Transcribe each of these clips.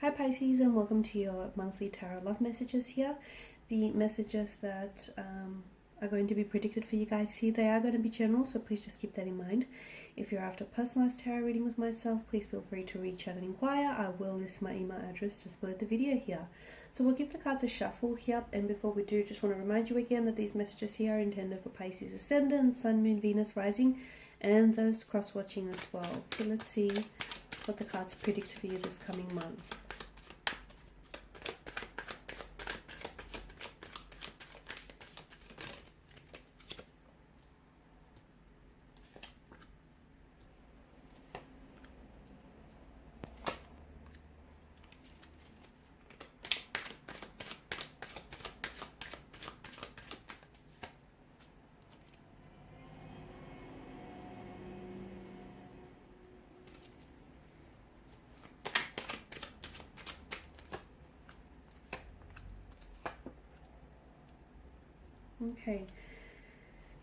Hi Pisces, and welcome to your monthly tarot love messages here. The messages that are going to be predicted for you guys here, they are going to be general, so please just keep that in mind. If you're after a personalized tarot reading with myself, please feel free to reach out and inquire. I will list my email address just below the video here. So we'll give the cards a shuffle here, and before we do, just want to remind you again that these messages here are intended for Pisces Ascendant, Sun, Moon, Venus, Rising, and those cross-watching as well. So let's see what the cards predict for you this coming month. Okay,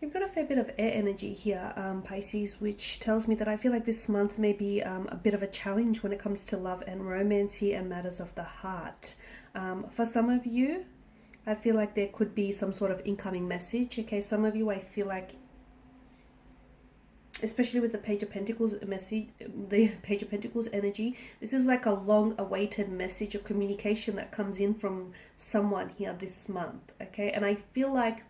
you've got a fair bit of air energy here, Pisces, which tells me that I feel like this month may be a bit of a challenge when it comes to love and romance here and matters of the heart. For some of you, I feel like there could be some sort of incoming message. Okay, some of you, I feel like, especially with the Page of Pentacles message, the Page of Pentacles energy, this is like a long-awaited message or communication that comes in from someone here this month. Okay, and I feel like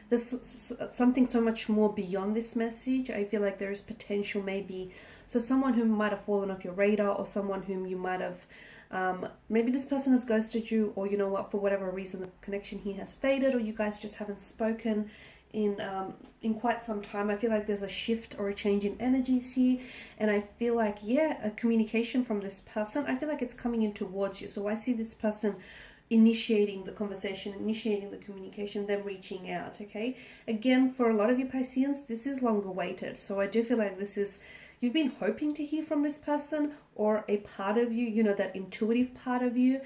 there's something so much more beyond this message. I feel like there is potential maybe, so someone who might have fallen off your radar, or someone whom you might have, maybe this person has ghosted you, or you know what, for whatever reason the connection here has faded, or you guys just haven't spoken in quite some time. I feel like there's a shift or a change in energies here, and I feel like, yeah, a communication from this person, I feel like it's coming in towards you. So I see this person initiating the conversation, initiating the communication, then reaching out. Okay, again, for a lot of you Pisceans, this is long awaited. So I do feel like this is, you've been hoping to hear from this person, or a part of you, you know, that intuitive part of you,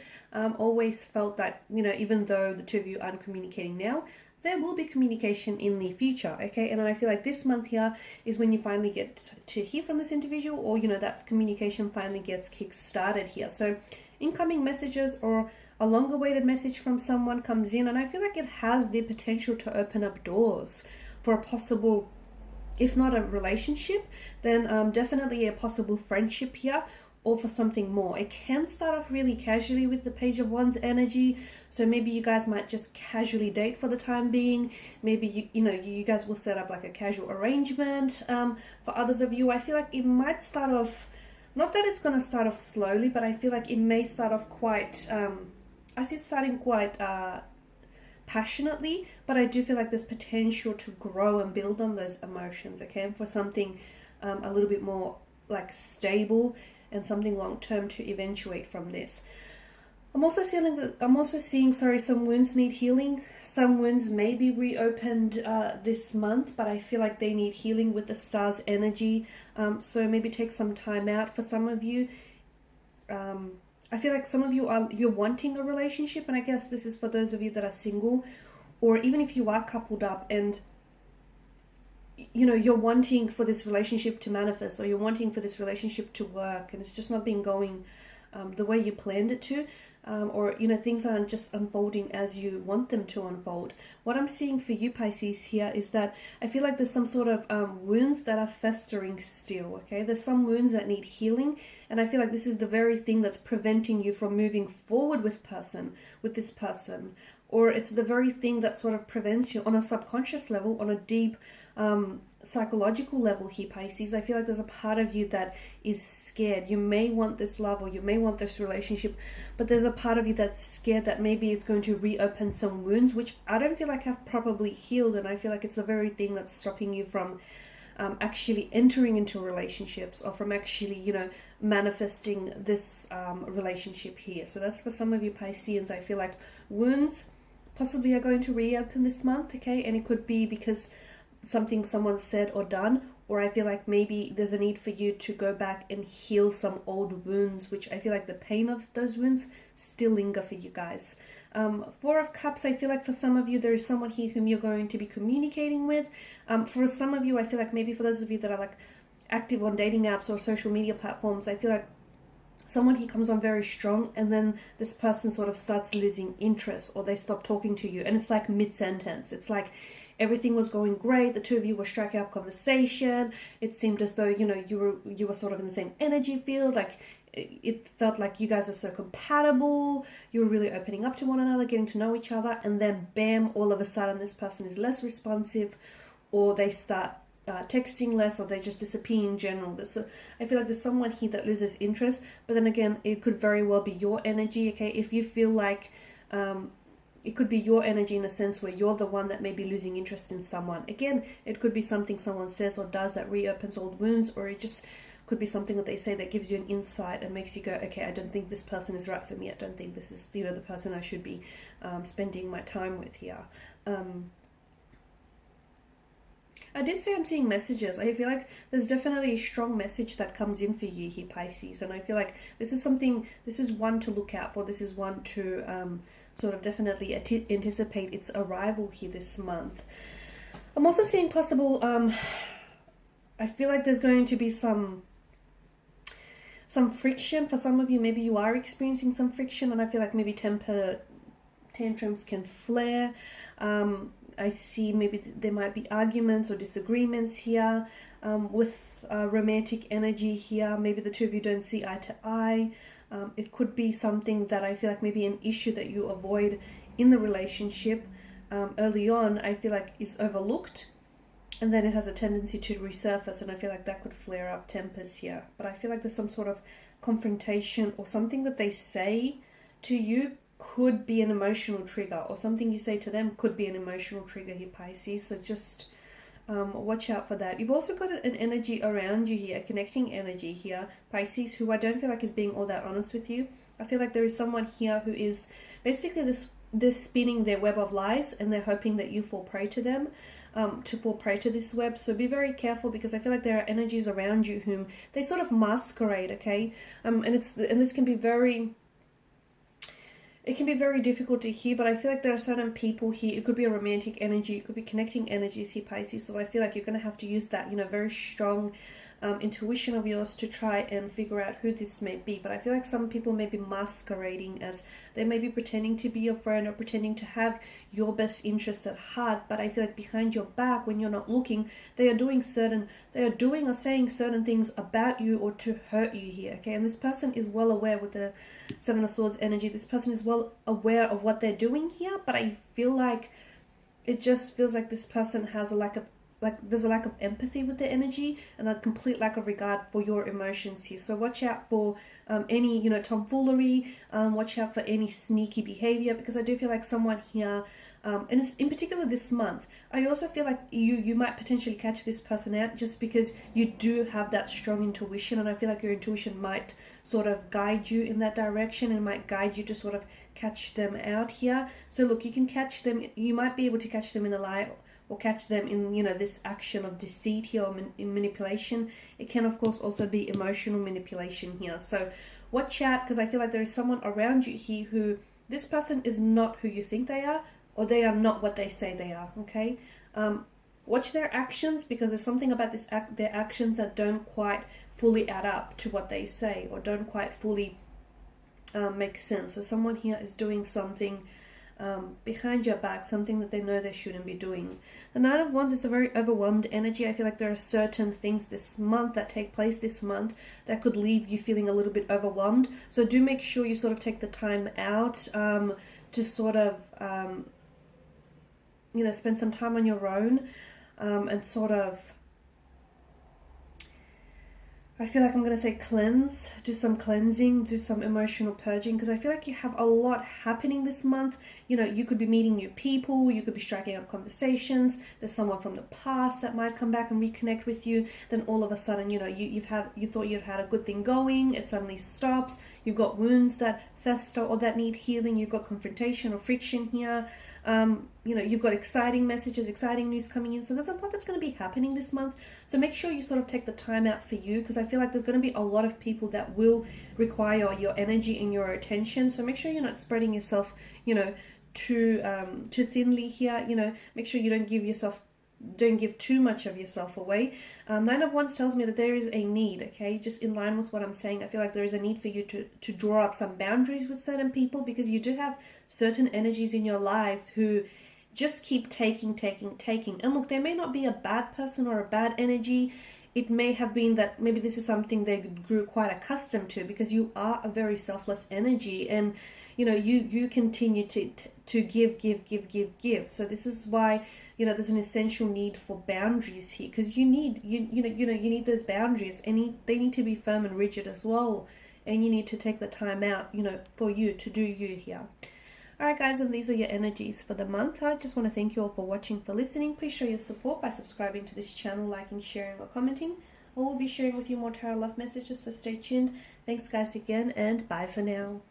always felt that, you know, even though the two of you aren't communicating now, there will be communication in the future. Okay, and I feel like this month here is when you finally get to hear from this individual, or you know, that communication finally gets kick-started here. So incoming messages or a longer awaited message from someone comes in, and I feel like it has the potential to open up doors for a possible, if not a relationship, then definitely a possible friendship here, or for something more. It can start off really casually with the Page of Wands energy, so maybe you guys might just casually date for the time being. Maybe you guys will set up like a casual arrangement. For others of you, I feel like it might start off, not that it's going to start off slowly, but I feel like it may start off quite I see it starting quite passionately, but I do feel like there's potential to grow and build on those emotions, okay, and for something a little bit more like stable and something long-term to eventuate from this. I'm also seeing some wounds need healing. Some wounds may be reopened this month, but I feel like they need healing with the stars energy, so maybe take some time out. For some of you, I feel like some of you you're wanting a relationship, and I guess this is for those of you that are single, or even if you are coupled up and you know, you're wanting for this relationship to manifest, or you're wanting for this relationship to work, and it's just not been going the way you planned it to, or you know, things aren't just unfolding as you want them to unfold. What I'm seeing for you Pisces here is that I feel like there's some sort of wounds that are festering still. Okay, there's some wounds that need healing, and I feel like this is the very thing that's preventing you from moving forward with this person, or it's the very thing that sort of prevents you on a subconscious level, on a deep psychological level here, Pisces. I feel like there's a part of you that is scared. You may want this love, or you may want this relationship, but there's a part of you that's scared that maybe it's going to reopen some wounds, which I don't feel like have probably healed, and I feel like it's the very thing that's stopping you from actually entering into relationships, or from actually, you know, manifesting this relationship here. So that's for some of you Pisceans. I feel like wounds possibly are going to reopen this month, okay, and it could be because something someone said or done, or I feel like maybe there's a need for you to go back and heal some old wounds, which I feel like the pain of those wounds still linger for you guys. Four of Cups, I feel like for some of you, there is someone here whom you're going to be communicating with. For some of you, I feel like maybe for those of you that are like active on dating apps or social media platforms, I feel like someone he comes on very strong, and then this person sort of starts losing interest, or they stop talking to you, and it's like mid-sentence. It's like everything was going great, the two of you were striking up conversation, it seemed as though, you know, you were sort of in the same energy field, like it felt like you guys are so compatible, you were really opening up to one another, getting to know each other, and then bam, all of a sudden this person is less responsive, or they start texting less, or they just disappear in general. I feel like there's someone here that loses interest, but then again, it could very well be your energy, okay? If you feel like it could be your energy in a sense where you're the one that may be losing interest in someone. Again, it could be something someone says or does that reopens old wounds, or it just could be something that they say that gives you an insight and makes you go, okay, I don't think this person is right for me. I don't think this is, you know, the person I should be spending my time with here. I did say I'm seeing messages. I feel like there's definitely a strong message that comes in for you here, Pisces. And I feel like this is one to look out for. This is one to sort of definitely anticipate its arrival here this month. I'm also seeing possible, I feel like there's going to be some friction for some of you. Maybe you are experiencing some friction, and I feel like maybe temper tantrums can flare. I see maybe there might be arguments or disagreements here with romantic energy here. Maybe the two of you don't see eye to eye. It could be something that I feel like maybe an issue that you avoid in the relationship early on, I feel like is overlooked, and then it has a tendency to resurface, and I feel like that could flare up tempers here. But I feel like there's some sort of confrontation, or something that they say to you could be an emotional trigger, or something you say to them could be an emotional trigger here, Pisces. So just watch out for that. You've also got an energy around you here, a connecting energy here, Pisces, who I don't feel like is being all that honest with you. I feel like there is someone here who is basically they're spinning their web of lies, and they're hoping that you fall prey to them, to fall prey to this web. So be very careful, because I feel like there are energies around you whom they sort of masquerade, okay? And this can be very... It can be very difficult to hear, but I feel like there are certain people here. It could be a romantic energy, it could be connecting energies here, Pisces. So I feel like you're going to have to use that, you know, very strong intuition of yours to try and figure out who this may be. But I feel like some people may be masquerading as, they may be pretending to be your friend, or pretending to have your best interests at heart. But I feel like behind your back, when you're not looking, they are doing or saying certain things about you, or to hurt you here, okay? And this person is well aware, with the Seven of Swords energy, this person is well aware of what they're doing here. But I feel like it just feels like this person has there's a lack of empathy with their energy, and a complete lack of regard for your emotions here. So watch out for any, you know, tomfoolery. Watch out for any sneaky behavior, because I do feel like someone here, and it's in particular this month, I also feel like you might potentially catch this person out, just because you do have that strong intuition, and I feel like your intuition might sort of guide you in that direction, and might guide you to sort of catch them out here. So look, you can catch them, you might be able to catch them in a lie, or catch them in, you know, this action of deceit here, or in manipulation. It can of course also be emotional manipulation here. So watch out, because I feel like there is someone around you here who, this person is not who you think they are, or they are not what they say they are, okay? Watch their actions, because there's something about their actions that don't quite fully add up to what they say, or don't quite fully make sense. So someone here is doing something behind your back, something that they know they shouldn't be doing. The Nine of Wands is a very overwhelmed energy. I feel like there are certain things this month that take place this month that could leave you feeling a little bit overwhelmed. So do make sure you sort of take the time out to sort of you know, spend some time on your own, and sort of, I feel like I'm going to say cleanse, do some cleansing, do some emotional purging, because I feel like you have a lot happening this month. You know, you could be meeting new people, you could be striking up conversations, there's someone from the past that might come back and reconnect with you. Then all of a sudden, you know, you thought you'd had a good thing going, it suddenly stops. You've got wounds that fester or that need healing, you've got confrontation or friction here. You know, you've got exciting messages, exciting news coming in. So there's a lot that's going to be happening this month. So make sure you sort of take the time out for you, because I feel like there's going to be a lot of people that will require your energy and your attention. So make sure you're not spreading yourself, you know, too thinly here. You know, make sure you don't give yourself don't give too much of yourself away. Nine of Wands tells me that there is a need, okay, just in line with what I'm saying. I feel like there is a need for you to draw up some boundaries with certain people, because you do have certain energies in your life who just keep taking. And look, they may not be a bad person or a bad energy. It may have been that maybe this is something they grew quite accustomed to, because you are a very selfless energy, and you know, you continue to give. So this is why, you know, there's an essential need for boundaries here, because you need those boundaries, and they need to be firm and rigid as well, and you need to take the time out, you know, for you to do you here. Alright guys, and these are your energies for the month. I just want to thank you all for watching, for listening. Please show your support by subscribing to this channel, liking, sharing or commenting. I will be sharing with you more tarot love messages, so stay tuned. Thanks guys again, and bye for now.